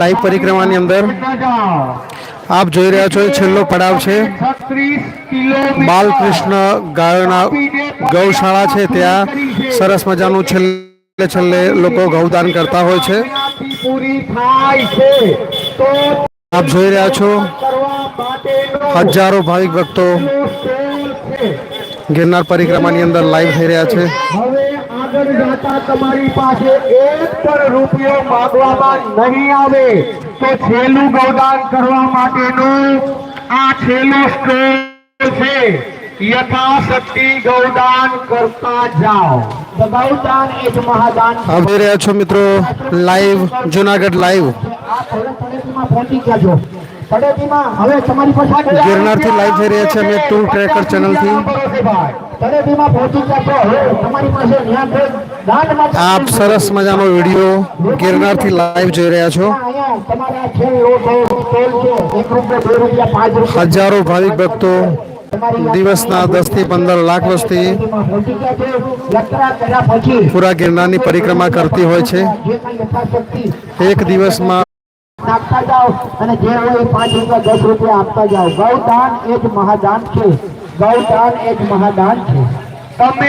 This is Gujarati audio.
લાઈવ પરિક્રમાની અંદર આપ જોઈ રહ્યા છો છેલ્લો પડાવ છે બાલકૃષ્ણ ગાયોના ગૌશાળા છે ત્યાં સરસ મજાનું છેલ્લે લોકો ગૌદાન કરતા હોય છે આપ જોઈ રહ્યા છો હજારો ભાવિક ભક્તો गिरनार परिक्रमा अंदर लाइव થઈ રહ્યા છે હવે આગળ જતા તમારી પાસે એક પણ રૂપિયો માંગવામાં નહીં આવે તો છેલ્લું ગૌદાન કરવા માટેનું આ છેલ્લું સ્ટોલ છે યથાશક્તિ ગૌદાન કરતા જાઓ ગૌદાન એક મહાદાન આપ જોઈ રહ્યા છો મિત્રો લાઈવ જૂનાગઢ લાઈવ આ પહોંચી ગયા છો गिरनार થી લાઈવ થઈ રહ્યા છે અમે ટૂર ટ્રેકર ચેનલ થી આપ સરસ મજાનો વિડિયો गिरनार થી લાઈવ જોઈ રહ્યા છો હજારો ભાવિક ભક્તો દિવસના 10 થી 15 લાખ વસ્તી પૂરા गिरनाરની પરિક્રમા કરતી હોય છે એક દિવસમાં નાખતા જાઓ અને જે હોય 5 રૂપિયા 10 રૂપિયા આપતા જાઓ ગૌદાન એ જ મહાદાન છે ગૌદાન એ જ મહાદાન છે તમે